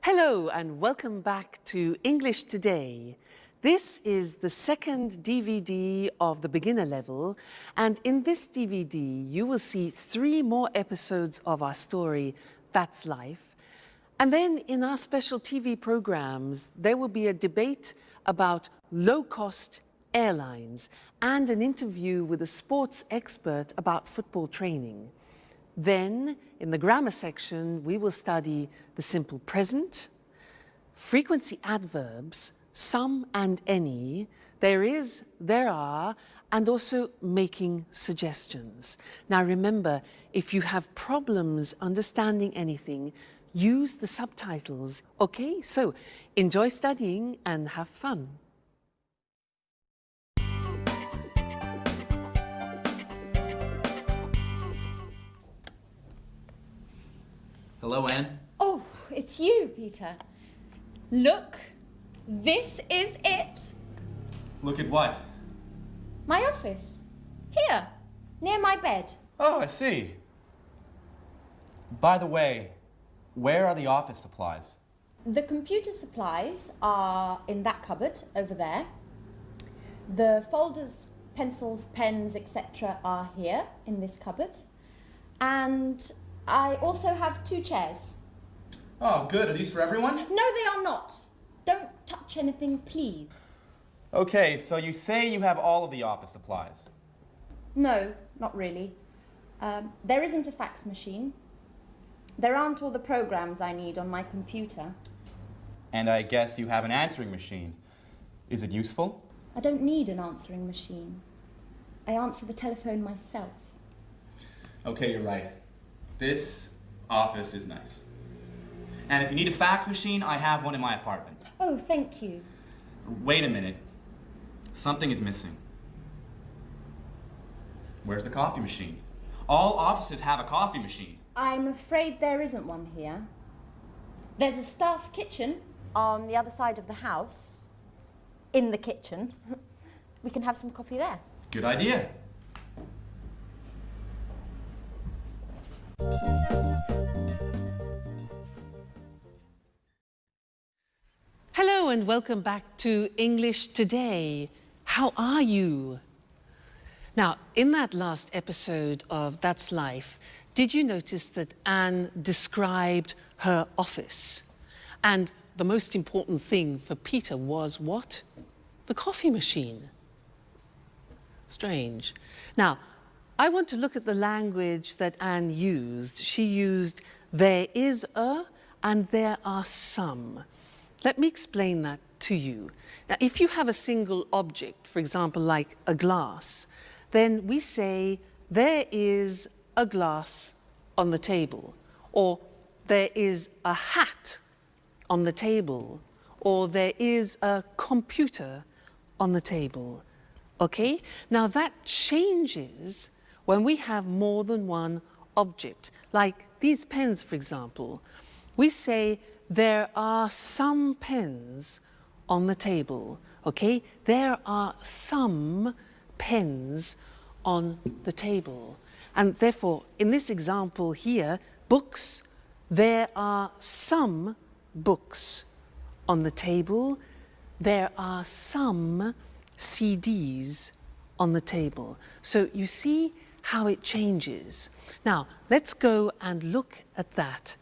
Hello and welcome back to English Today. This is the second DVD of the beginner level, and in this DVD you will see 3 more episodes of our story, That's Life. And then in our special TV programs there will be a debate about low-cost airlines and an interview with a sports expert about football training. Then, in the grammar section, we will study the simple present, frequency adverbs, some and any, there is, there are, and also making suggestions. Now remember, if you have problems understanding anything, use the subtitles. Okay, so enjoy studying and have fun. Hello, Anne. Oh, it's you, Peter. Look, this is it. Look at what? My office. Here, near my bed. Oh, I see. By the way, where are the office supplies? The computer supplies are in that cupboard over there. The folders, pencils, pens, etc. are here in this cupboard. And I also have 2 chairs. Oh, good. Are these for everyone? No, they are not. Don't touch anything, please. Okay, so you say you have all of the office supplies. No, not really. There isn't a fax machine. There aren't all the programs I need on my computer. And I guess you have an answering machine. Is it useful? I don't need an answering machine. I answer the telephone myself. Okay, you're right. This office is nice. And if you need a fax machine, I have one in my apartment. Oh, thank you. Wait a minute. Something is missing. Where's the coffee machine? All offices have a coffee machine. I'm afraid there isn't one here. There's a staff kitchen on the other side of the house. In the kitchen. We can have some coffee there. Good idea. Hello and welcome back to English Today. How are you? Now, in that last episode of That's Life, did you notice that Anne described her office? And the most important thing for Peter was what? The coffee machine. Strange. Now, I want to look at the language that Anne used. She used there is a and there are some. Let me explain that to you. Now, if you have a single object, for example, like a glass, then we say there is a glass on the table, or there is a hat on the table, or there is a computer on the table. Okay? Now that changes when we have more than one object. Like these pens, for example. We say there are some pens on the table. Okay? There are some pens on the table. And therefore, in this example here, books, there are some books on the table. There are some CDs on the table. So you see how it changes. Now, let's go and look at that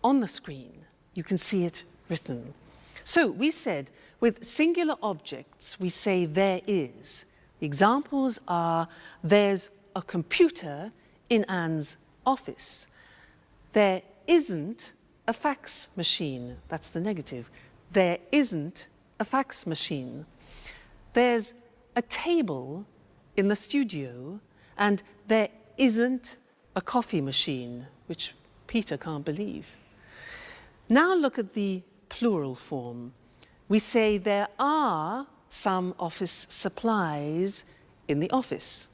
on the screen. You can see it written. So we said with singular objects, we say there is. The examples are there's a computer in Anne's office. There isn't a fax machine. That's the negative. There isn't a fax machine. There's a table in the studio, and there isn't a coffee machine, which Peter can't believe. Now look at the plural form. We say there are some office supplies in the office,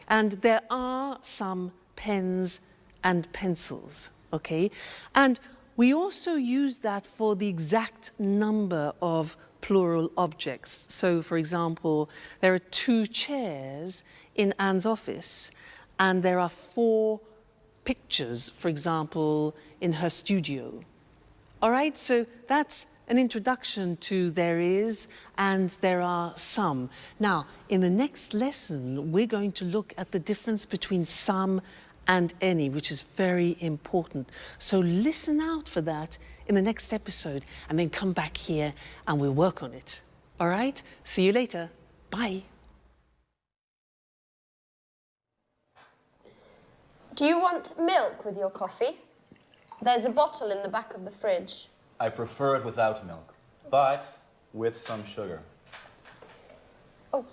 and there are some pens and pencils, okay? And we also use that for the exact number of plural objects. So, for example, there are 2 chairs in Anne's office, and there are 4 pictures, for example, in her studio. All right, so that's an introduction to there is and there are some. Now, in the next lesson, we're going to look at the difference between some and any, which is very important. So listen out for that in the next episode and then come back here and we'll work on it. All right, see you later. Bye. Do you want milk with your coffee? There's a bottle in the back of the fridge. I prefer it without milk, but with some sugar. Oh,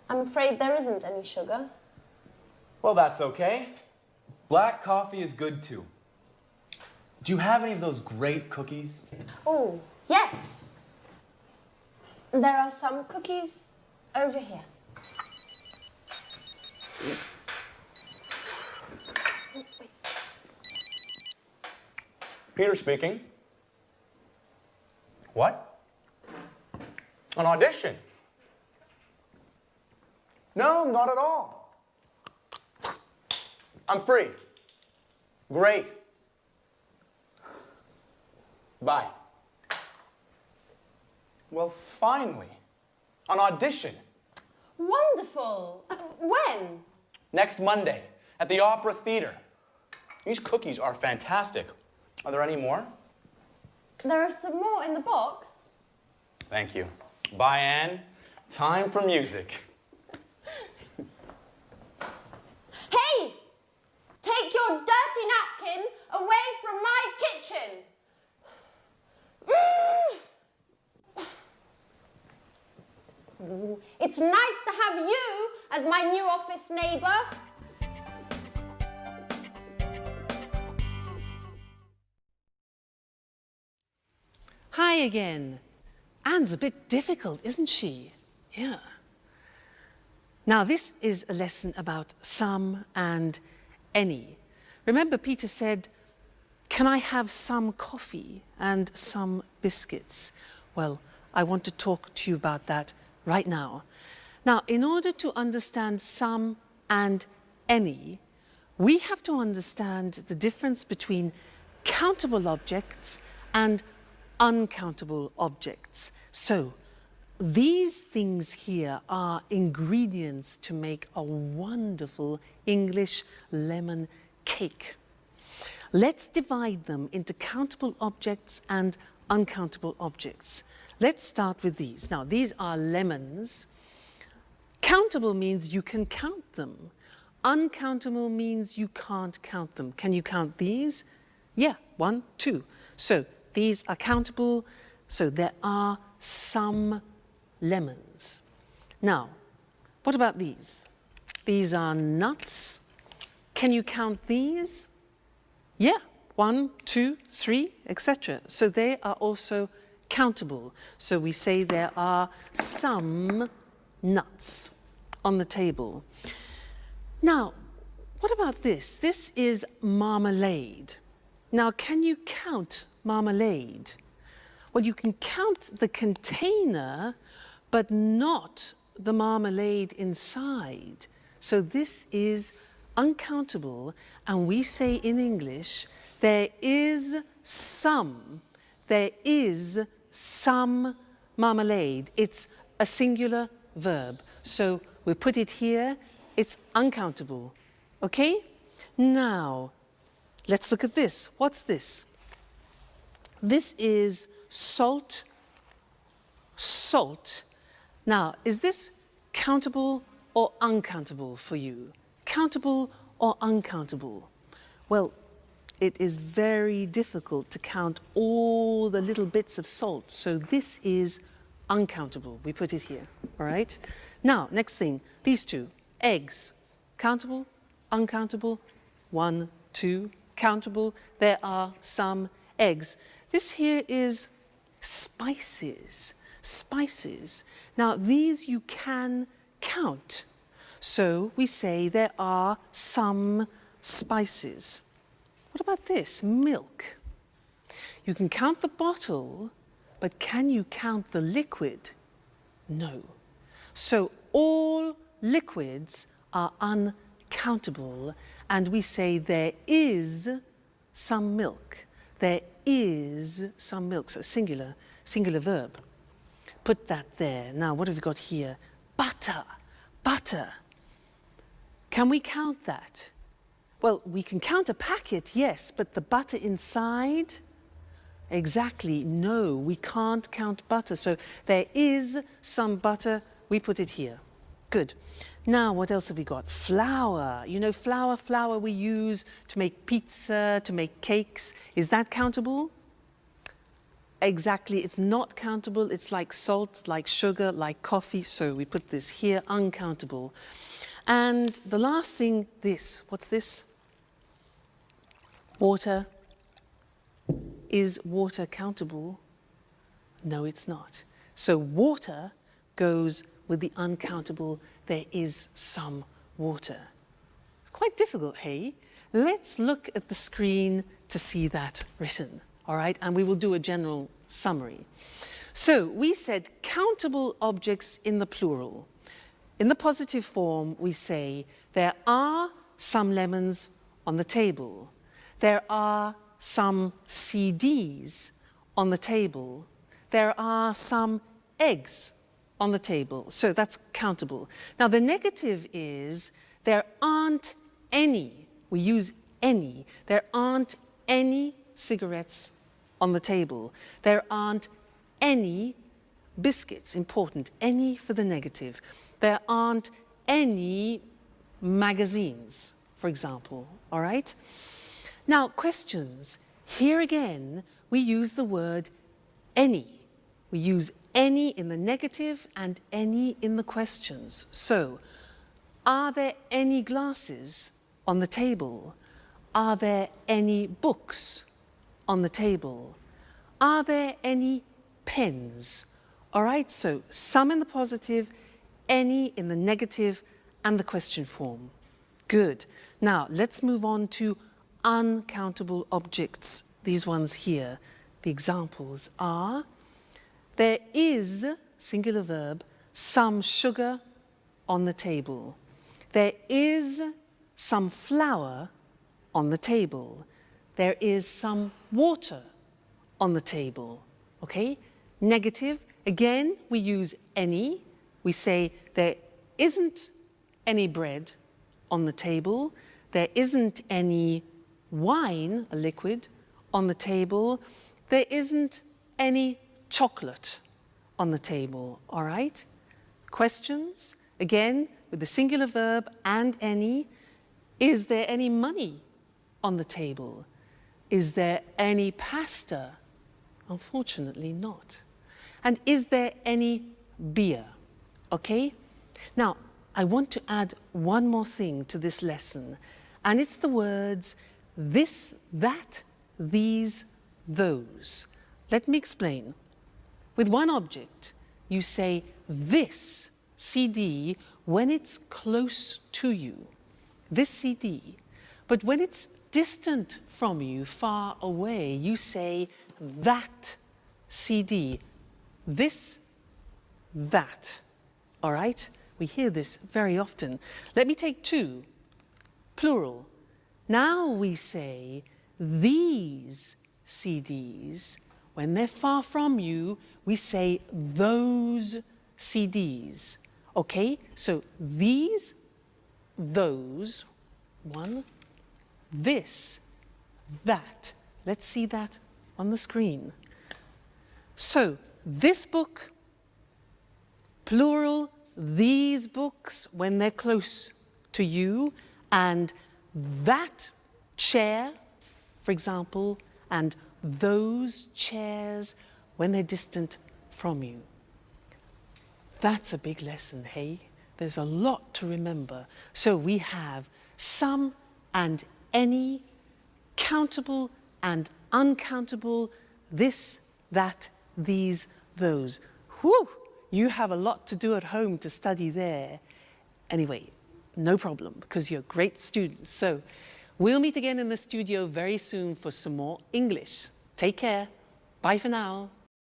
I'm afraid there isn't any sugar. Well, that's okay. Black coffee is good too. Do you have any of those great cookies? Oh, yes. There are some cookies over here. Peter speaking. What? An audition? No, not at all. I'm free. Great. Bye. Well, finally, an audition. Wonderful. When? Next Monday at the Opera Theater. These cookies are fantastic. Are there any more? There are some more in the box. Thank you. Bye, Anne. Time for music. Hey! Take your dirty napkin away from my kitchen. It's nice to have you as my new office neighbour. Hi again. Anne's a bit difficult, isn't she? Yeah. Now, this is a lesson about some and any. Remember, Peter said, "Can I have some coffee and some biscuits?" Well, I want to talk to you about that right now. Now, in order to understand some and any, we have to understand the difference between countable objects and uncountable objects. So, these things here are ingredients to make a wonderful English lemon cake. Let's divide them into countable objects and uncountable objects. Let's start with these. Now, these are lemons. Countable means you can count them. Uncountable means you can't count them. Can you count these? Yeah, 1, 2. So these are countable. So there are some lemons. Now, what about these? These are nuts. Can you count these? Yeah, 1, 2, 3, etc. So they are also countable. So we say there are some nuts on the table. Now, what about this? This is marmalade. Now, can you count marmalade? Well, you can count the container, but not the marmalade inside. So this is uncountable, and we say in English, there is some marmalade. It's a singular verb. So we put it here, it's uncountable. Okay? Now, let's look at this. What's this? This is salt. Salt. Now, is this countable or uncountable for you? Countable or uncountable? Well, it is very difficult to count all the little bits of salt. So this is uncountable. We put it here, all right? Now, next thing, these two. Eggs. Countable, uncountable, 1, 2, countable. There are some eggs. This here is spices. Spices. Now, these you can count. So we say there are some spices. What about this? Milk. You can count the bottle, but can you count the liquid? No. So all liquids are uncountable, and we say there is some milk. There is some milk. So singular verb. Put that there. Now, what have we got here? Butter. Butter. Can we count that? Well, we can count a packet, yes, but the butter inside? Exactly, no, we can't count butter. So there is some butter, we put it here. Good. Now, what else have we got? Flour. You know, flour we use to make pizza, to make cakes. Is that countable? Exactly, it's not countable. It's like salt, like sugar, like coffee. So we put this here, uncountable. And the last thing, this. What's this? Water. Is water countable? No, it's not. So water goes with the uncountable. There is some water. It's quite difficult, hey? Let's look at the screen to see that written, all right? And we will do a general summary. So we said countable objects in the plural. In the positive form, we say there are some lemons on the table. There are some CDs on the table. There are some eggs on the table. So that's countable. Now the negative is there aren't any, we use any, there aren't any cigarettes on the table. There aren't any biscuits, important, any for the negative. There aren't any magazines, for example, all right? Now, questions. Here again, we use the word any. We use any in the negative and any in the questions. So, are there any glasses on the table? Are there any books on the table? Are there any pens? All right, so some in the positive, any in the negative, and the question form. Good. Now, let's move on to uncountable objects. These ones here. The examples are, there is, singular verb, some sugar on the table. There is some flour on the table. There is some water on the table. Okay? Negative, again, we use any. We say there isn't any bread on the table. There isn't any wine, a liquid, on the table. There isn't any chocolate on the table, all right? Questions, again, with the singular verb and any. Is there any money on the table? Is there any pasta? Unfortunately not. And is there any beer? Okay? Now, I want to add one more thing to this lesson, and it's the words this, that, these, those. Let me explain. With one object, you say this CD when it's close to you, this CD. But when it's distant from you, far away, you say that CD, this, that. All right? We hear this very often. Let me take two, plural. Now we say these CDs. When they're far from you, we say those CDs. Okay? So these, those, one, this, that. Let's see that on the screen. So this book, plural, these books when they're close to you, and that chair, for example, and those chairs when they're distant from you. That's a big lesson, hey? There's a lot to remember. So we have some and any, countable and uncountable, this, that, these, those. Whew! You have a lot to do at home to study there. Anyway, no problem, because you're great students. So we'll meet again in the studio very soon for some more English. Take care. Bye for now.